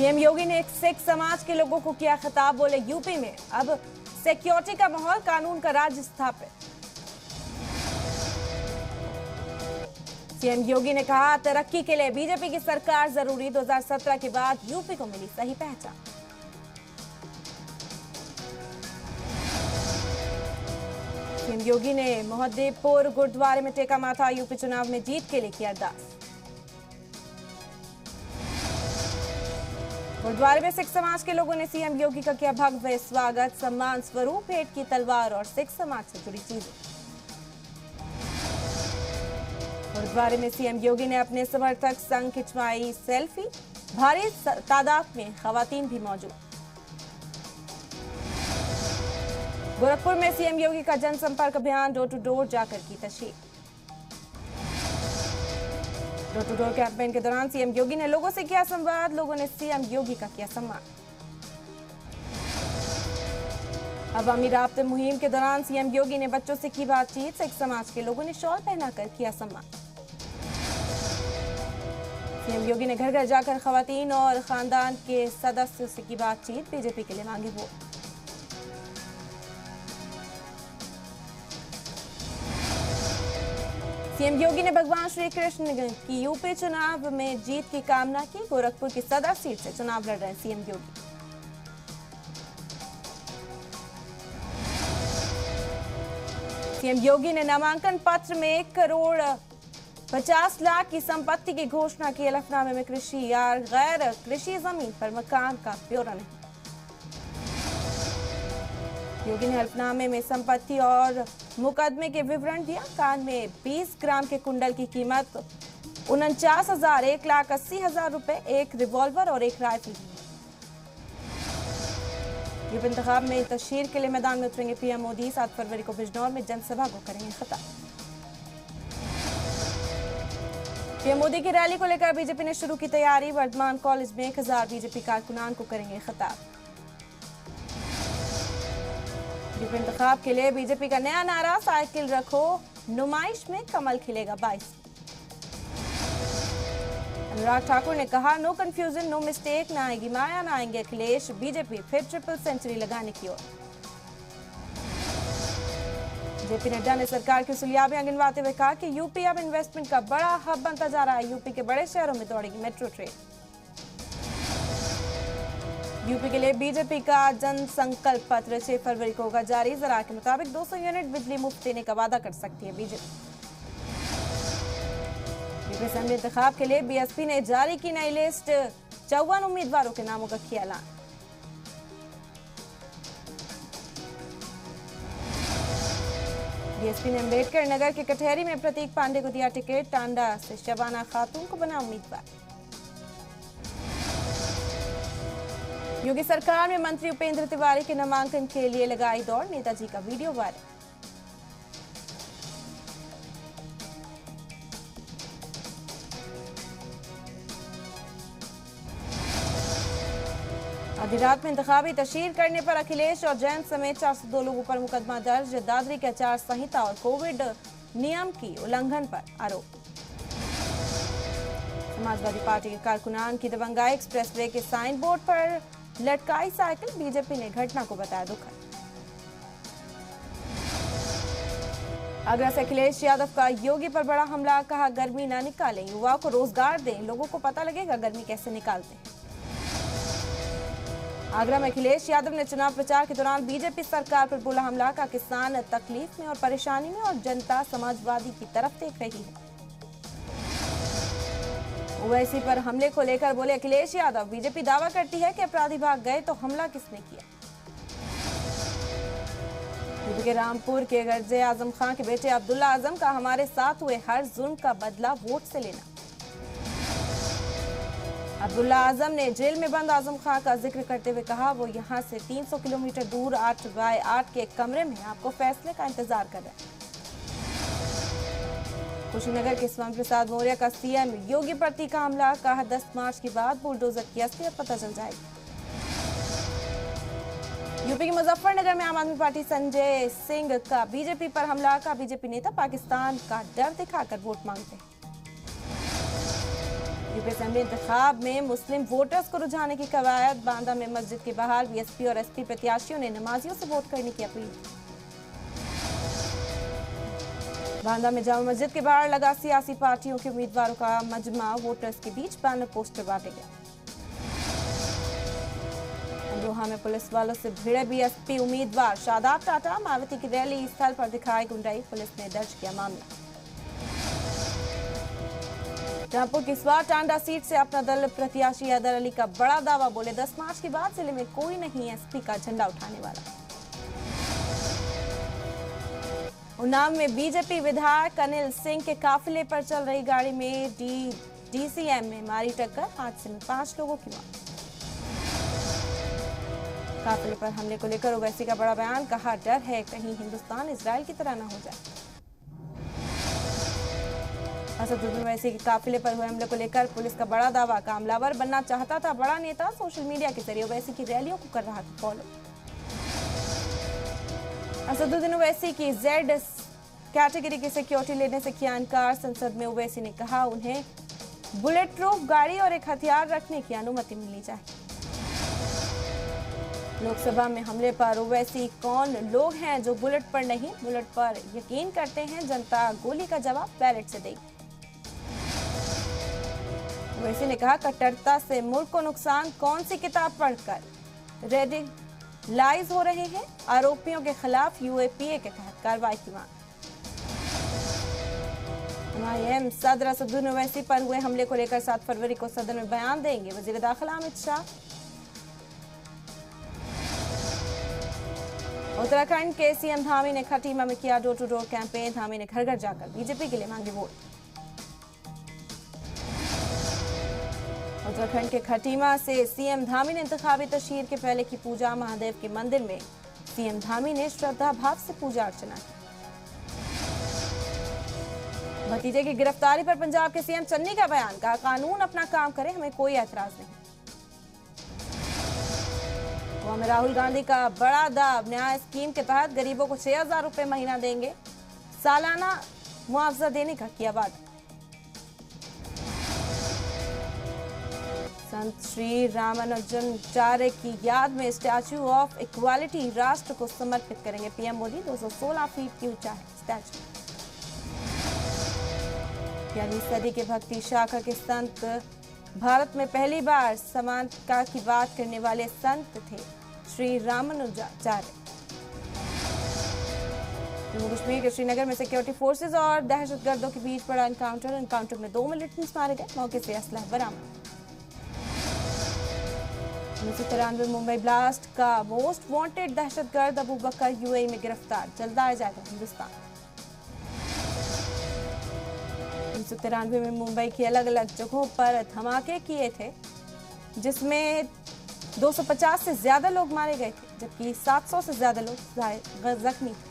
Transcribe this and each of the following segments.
CM योगी ने सिख समाज के लोगों को किया खिताब, बोले यूपी में अब सिक्योरिटी का माहौल, कानून का राज स्थापित। सीएम योगी ने कहा तरक्की के लिए बीजेपी की सरकार जरूरी, 2017 के बाद यूपी को मिली सही पहचान। सीएम योगी ने मोहद्दीपुर गुरुद्वारे में टेका माथा, यूपी चुनाव में जीत के लिए किया अरदास। गुरुद्वारे में सिख समाज के लोगों ने सीएम योगी का किया भव्य स्वागत, सम्मान स्वरूप भेंट की तलवार और सिख समाज से जुड़ी चीजें। गुरुद्वारे में सीएम योगी ने अपने समर्थक संग खिंचवाई सेल्फी, भारी तादाद में खवातीन भी मौजूद। गोरखपुर में सीएम योगी का जनसंपर्क अभियान, डोर टू डोर जाकर की तशहीर। डोर टू डोर कैंपेन के दौरान सीएम योगी ने लोगों से किया संवाद, लोगों ने सीएम योगी का किया सम्मान। अवामी राब्ते मुहिम के दौरान सीएम योगी ने बच्चों से की बातचीत, सिख समाज के लोगों ने शॉल पहनाकर किया सम्मान। सीएम योगी ने घर घर जाकर खवातीन और खानदान के सदस्यों से की बातचीत, बीजेपी के लिए मांगे वोट। सीएम योगी ने भगवान श्री कृष्ण की यूपी चुनाव में जीत की कामना की, गोरखपुर की सदर सीट से चुनाव लड़ रहे सीएम योगी। सीएम योगी ने नामांकन पत्र में 1,50,00,000 की संपत्ति की घोषणा की, हलफनामे में कृषि या गैर कृषि जमीन पर मकान का ब्यौरा नहीं। योगी ने हल्फनामे में संपत्ति और मुकदमे के विवरण दिया, कान में 20 ग्राम के कुंडल की कीमत 49,1,80,000 रुपए, एक रिवॉल्वर और एक राइफल। यूपी इंतखाब में तशहीर के लिए मैदान में उतरेंगे पीएम मोदी, 7 फरवरी को बिजनौर में जनसभा को करेंगे खिताब। पीएम मोदी की रैली को लेकर बीजेपी ने शुरू की तैयारी, वर्धमान कॉलेज में 1000 बीजेपी कारकुनान को करेंगे खिताब। यूपी इंतखाब के लिए बीजेपी का नया नारा, साइकिल रखो नुमाइश में कमल खिलेगा 22। अनुराग ठाकुर ने कहा नो कंफ्यूजन नो मिस्टेक, ना आएगी माया ना आएंगे अखिलेश, बीजेपी फिर ट्रिपल सेंचुरी लगाने की ओर। जेपी नड्डा ने सरकार की सुलियाबियां गिनवाते हुए कहा कि यूपी अब इन्वेस्टमेंट का बड़ा हब बनता जा रहा है, यूपी के बड़े शहरों में दौड़ेगी मेट्रो ट्रेन। यूपी के लिए बीजेपी का जन संकल्प पत्र 6 फरवरी को होगा जारी, जरा के मुताबिक 200 यूनिट बिजली मुफ्त देने का वादा कर सकती है बीजेपी। यूपी असेंबली इंतखाब के लिए बीएसपी ने जारी की नई लिस्ट, 54 उम्मीदवारों के नामों का किया ऐलान। बीएसपी ने अम्बेडकर नगर के कटहरी में प्रतीक पांडे को दिया टिकट, टांडा से शबाना खातून को बना उम्मीदवार। योगी सरकार में मंत्री उपेंद्र तिवारी के नामांकन के लिए लगाई दौड़, नेताजी का वीडियो वायरल। आधी रात में इंतखाबी तशहीर करने पर अखिलेश और जैन समेत 402 लोगों पर मुकदमा दर्ज, दादरी के आचार संहिता और कोविड नियम की उल्लंघन पर आरोप। समाजवादी पार्टी के कारकुनान की दबंगाई, एक्सप्रेसवे के साइन बोर्ड पर लटकाई साइकिल, बीजेपी ने घटना को बताया दुखद। आगरा से अखिलेश यादव का योगी पर बड़ा हमला, कहा गर्मी ना निकालें, युवाओं को रोजगार दें, लोगों को पता लगेगा गर्मी कैसे निकालते हैं। आगरा में अखिलेश यादव ने चुनाव प्रचार के दौरान बीजेपी सरकार पर बोला हमला, का किसान तकलीफ में और परेशानी में और जनता समाजवादी की तरफ देख रही है। ओवैसी पर हमले को लेकर बोले अखिलेश यादव, बीजेपी दावा करती है कि अपराधी भाग गए तो हमला किसने किया। यूपी के रामपुर के गर्जे आजम खान के बेटे अब्दुल्ला आजम का हमारे साथ हुए हर जुल्म का बदला वोट से लेना। अब्दुल्ला आजम ने जेल में बंद आजम खान का जिक्र करते हुए कहा वो यहां से 300 किलोमीटर दूर 8x8 के एक कमरे में आपको फैसले का इंतजार कर रहे हैं। कुशीनगर के स्वामी प्रसाद मौर्य का सीएम योगी पर तीखा हमला, कहा 10 मार्च के बाद बुलडोजर की असलियत पता चल जाएगी। यूपी के मुजफ्फरनगर में आम आदमी पार्टी संजय सिंह का बीजेपी पर हमला, का बीजेपी नेता पाकिस्तान का डर दिखाकर वोट मांगते हैं। यूपी असेंबली इंतखाब में मुस्लिम वोटर्स को रुझाने की कवायद। बांदा में मस्जिद के बाहर बीएसपी और एसपी प्रत्याशियों ने नमाजियों से वोट करने की अपील। बांदा में जामा मस्जिद के बाहर लगा सियासी पार्टियों के उम्मीदवारों का मजमा। वोटर्स के बीच बैनर पोस्टर बांटे गए। अमरोहा में पुलिस वालों से भिड़े बीएसपी उम्मीदवार शादाब टाटा। मायावती की रैली स्थल पर दिखाई गुंडाई। पुलिस ने दर्ज किया मामला। रामपुर की स्वार टांडा सीट से अपना दल प्रत्याशी हैदर अली का बड़ा दावा। बोले 10 मार्च के बाद जिले में कोई नहीं एसपी का झंडा उठाने वाला। उन्नाव में बीजेपी विधायक अनिल सिंह के काफिले पर चल रही गाड़ी में डीसीएम में मारी टक्कर। हादसे में 5 लोगों की मौत। काफिले पर हमले को लेकर ओवैसी का बड़ा बयान। कहा डर है कहीं हिंदुस्तान इजराइल की तरह न हो जाए। असदुद्दीन ओवैसी के काफिले पर हुए हमले को लेकर पुलिस का बड़ा दावा। कामलावर बनना चाहता था बड़ा नेता। सोशल मीडिया के जरिए ओवैसी की रैलियों को कर रहा था फॉलो। असदुद्दीन ओवैसी की जेड कैटेगरी की सिक्योरिटी लेने से किया इनकार। संसद में ओवैसी ने कहा उन्हें बुलेट प्रूफ गाड़ी और एक हथियार रखने की अनुमति मिलनी चाहिए। लोकसभा में हमले पर ओवैसी कौन लोग हैं जो बुलेट पर नहीं बुलेट पर यकीन करते हैं। जनता गोली का जवाब बैलेट से देगी। ओवैसी ने कहा कट्टरता से मुल्क को नुकसान। कौन सी किताब पढ़कर रेडिकलाइज हो रहे हैं। आरोपियों के खिलाफ यूएपीए के तहत कार्रवाई की मांग। एमआईएम सदर असदुद्दीन ओवैसी पर हुए हमले को लेकर 7 फरवरी को सदन में बयान देंगे। वजीर दाखिला अमित शाह। उत्तराखंड के सीएम धामी ने खटीमा में किया door to door campaign. Dhami ने घर घर जाकर बीजेपी के लिए मांगे वोट। उत्तराखंड के खटीमा से सीएम धामी ने इंतखाबी तशहीर के पहले की पूजा। महादेव के मंदिर में सीएम धामी ने श्रद्धा भाव से पूजा अर्चना की। भतीजे की गिरफ्तारी पर पंजाब के सीएम चन्नी का बयान। कहा कानून अपना काम करे हमें कोई ऐतराज नहीं। गोवा में राहुल गांधी का बड़ा दाव। न्याय स्कीम के तहत गरीबों को 6000 रुपए महीना देंगे। सालाना मुआवजा देने का किया वादा। संत श्री रामानुजाचार्य की याद में स्टैच्यू ऑफ इक्वालिटी राष्ट्र को समर्पित करेंगे पीएम मोदी। 216 फीट की ऊंचा है स्टैच्यू। 11वीं सदी के भक्ति शाखा के संत भारत में पहली बार समानता की बात करने वाले संत थे श्री रामानुजाचार्य। जम्मू कश्मीर के श्रीनगर में सिक्योरिटी फोर्सेस और दहशतगर्दों के बीच बड़ा एनकाउंटर में 2 मिलिटेंट्स मारे गए। मौके से असलहा बरामद। 1993 मुंबई ब्लास्ट का मोस्ट वांटेड दहशतगर्द अबू बकर यूएई में गिरफ्तार। जल्द आ जाएगा हिंदुस्तान। 1993 में मुंबई की अलग अलग जगहों पर धमाके किए थे जिसमें 250 से ज्यादा लोग मारे गए थे जबकि 700 से ज्यादा लोग जख्मी थे।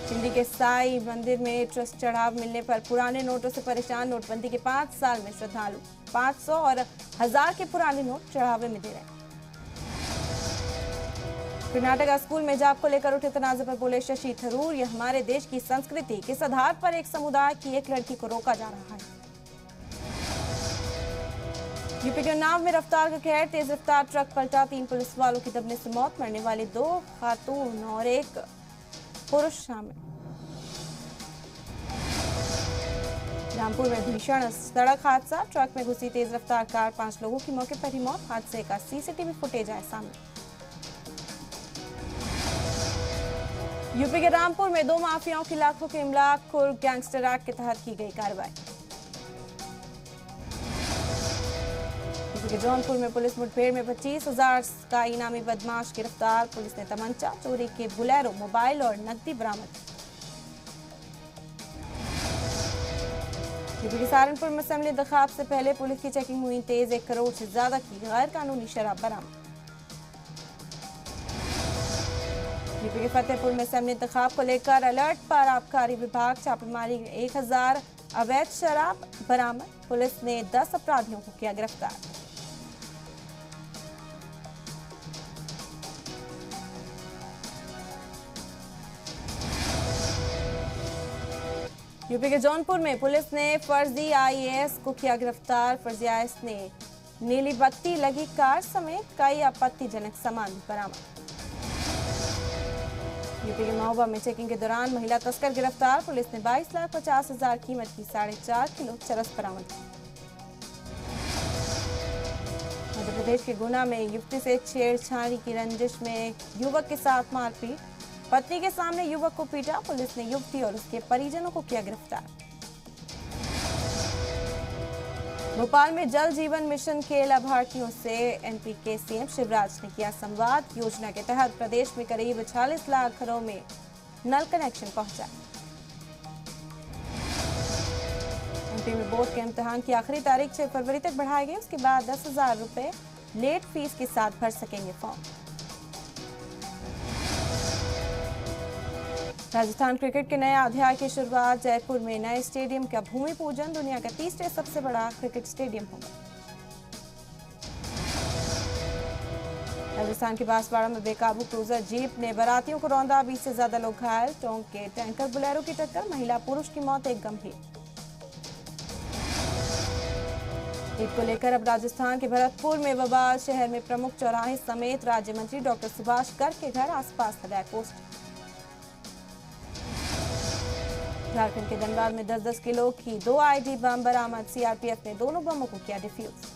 दिल्ली के साई मंदिर में ट्रस्ट चढ़ाव मिलने पर पुराने नोटों से परेशान। नोटबंदी के 5 साल में श्रद्धालु 500 और 1000 के पुराने नोट चढ़ावे में दे रहे। कर्नाटक स्कूल में हिजाब को लेकर उठे तनाजे पर बोले शशि थरूर। यह हमारे देश की संस्कृति किस आधार पर एक समुदाय की एक लड़की को रोका जा रहा है। यूपी के उन्नाव में रफ्तार का कहर। तेज रफ्तार ट्रक पलटा। 3 पुलिस वालों की दबने से मौत। मरने वाले 2 खातून और 1 पुरुष शामिल। रामपुर में भीषण सड़क हादसा। ट्रक में घुसी तेज रफ्तार कार। 5 लोगों की मौके पर ही मौत। हादसे का सीसीटीवी फुटेज आया सामने। यूपी के रामपुर में 2 माफियाओं की लाखों के इमलाक और गैंगस्टर एक्ट के तहत की गई कार्रवाई। यूपी के जौनपुर में पुलिस मुठभेड़ में 25,000 का इनामी बदमाश गिरफ्तार। पुलिस ने तमंचा, चोरी के बुलेरो, मोबाइल और नकदी बरामद। यूपी के सहारनपुर में असेंबली इंतखाब से पहले पुलिस की चेकिंग मुहिम तेज। 1 करोड़ से ज्यादा की गैर कानूनी शराब बरामद। यूपी के फतेहपुर में असेंबली इंतखाब को लेकर अलर्ट पर आबकारी विभाग। छापेमारी 1000 अवैध शराब बरामद। पुलिस ने 10 अपराधियों को किया गिरफ्तार। यूपी के जौनपुर में पुलिस ने फर्जी आईएएस को किया गिरफ्तार। फर्जी आईएएस ने नीली बत्ती लगी कार समेत कई आपत्तिजनक सामान बरामद। यूपी के महोबा में चेकिंग के दौरान महिला तस्कर गिरफ्तार। पुलिस ने 22,50,000 कीमत की 4.5 किलो चरस बरामद की। मध्य प्रदेश के गुना में युवती से छेड़छाड़ी की रंजिश में युवक के साथ मारपीट। पत्नी के सामने युवक को पीटा। पुलिस ने युवती और उसके परिजनों को किया गिरफ्तार। भोपाल में जल जीवन मिशन के लाभार्थियों से एमपी के सीएम शिवराज ने किया संवाद। योजना के तहत प्रदेश में करीब 40 लाख घरों में नल कनेक्शन पहुंचा। एमपी में बोर्ड के इम्तिहान की आखिरी तारीख 6 फरवरी तक बढ़ाई गई। उसके बाद 10,000 रुपए लेट फीस के साथ भर सकेंगे फॉर्म। राजस्थान क्रिकेट के नए अध्याय की शुरुआत। जयपुर में नए स्टेडियम का भूमि पूजन। दुनिया का तीसरे सबसे बड़ा क्रिकेट स्टेडियम होगा। राजस्थान के बांसवाड़ा में बेकाबू क्रूजर जीप ने बारातियों को रौंदा। 20 से ज्यादा लोग घायल। टोंक के टैंकर बुलेरो की टक्कर। महिला पुरुष की मौत एक गंभीर। ईद को लेकर अब राजस्थान के भरतपुर में बवाल। शहर में प्रमुख चौराहे समेत राज्य मंत्री डॉक्टर सुभाष गर्ग के घर आसपास लगाए पोस्टर। झारखंड के धनबाद में 10-10 किलो की 2 आईडी बम बरामद। सीआरपीएफ ने दोनों बमों को किया डिफ्यूज।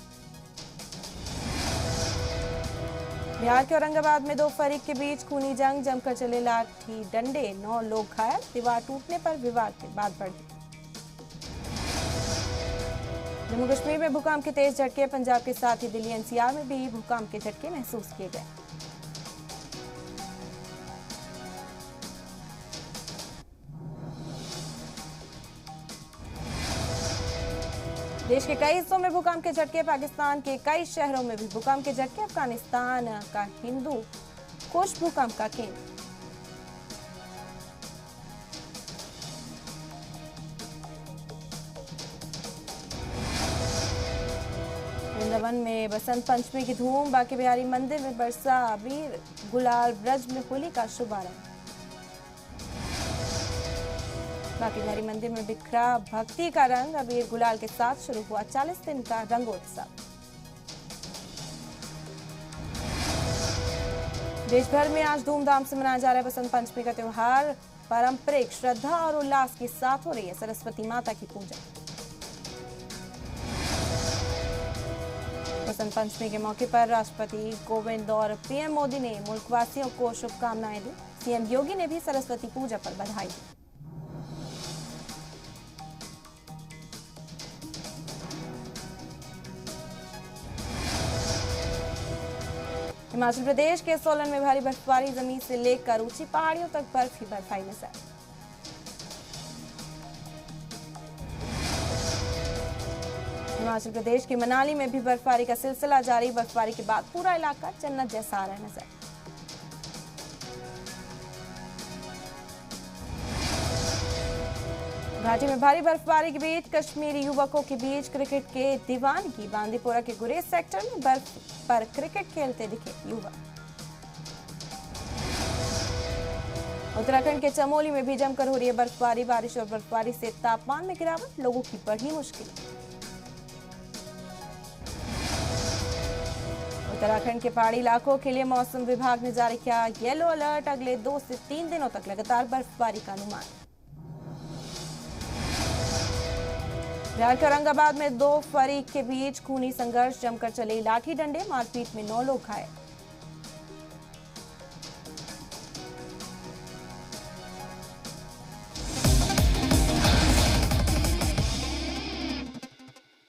बिहार के औरंगाबाद में 2 फरीक के बीच खूनी जंग। जमकर चले लाठी डंडे। 9 लोग घायल। दीवार टूटने पर विवाद के बाद बढ़ गई। जम्मू कश्मीर में भूकंप के तेज झटके। पंजाब के साथ ही दिल्ली एनसीआर में भी भूकंप के झटके महसूस किए गए। देश के कई हिस्सों में भूकंप के झटके। पाकिस्तान के कई शहरों में भी भूकंप के झटके। अफगानिस्तान का हिंदू कुश भूकंप का केंद्र। वृंदावन में बसंत पंचमी की धूम। बांके बिहारी मंदिर में बरसा अबीर गुलाल। ब्रज में होली का शुभारंभ। बांके बिहारी मंदिर में बिखरा भक्ति का रंग। अबीर गुलाल के साथ शुरू हुआ 40 दिन का रंगोत्सव। देश भर में आज धूमधाम से मनाया जा रहा है बसंत पंचमी का त्योहार। पारंपरिक श्रद्धा और उल्लास के साथ हो रही है सरस्वती माता की पूजा। बसंत पंचमी के मौके पर राष्ट्रपति कोविंद और पीएम मोदी ने मुल्कवासियों को शुभकामनाएं दी। सीएम योगी ने भी सरस्वती पूजा पर बधाई दी। हिमाचल प्रदेश के सोलन में भारी बर्फबारी। जमीन से लेकर ऊंची पहाड़ियों तक बर्फ ही बर्फ आई नजर। हिमाचल प्रदेश के मनाली में भी बर्फबारी का सिलसिला जारी। बर्फबारी के बाद पूरा इलाका जन्नत जैसा आ रहा है नजर। घाटी में भारी बर्फबारी के बीच कश्मीरी युवकों के बीच क्रिकेट के दीवानगी। बांदीपोरा के गुरेज सेक्टर में बर्फ पर क्रिकेट खेलते दिखे युवक। उत्तराखंड के चमोली में भी जमकर हो रही है बर्फबारी। बारिश और बर्फबारी से तापमान में गिरावट। लोगों की बढ़ी मुश्किल। उत्तराखंड के पहाड़ी इलाकों के लिए मौसम विभाग ने जारी किया येलो अलर्ट। अगले 2 से 3 दिनों तक लगातार बर्फबारी का अनुमान। बिहार के औरंगाबाद में 2 फरीक के बीच खूनी संघर्ष। जमकर चले लाठी डंडे। मारपीट में 9 लोग घायल।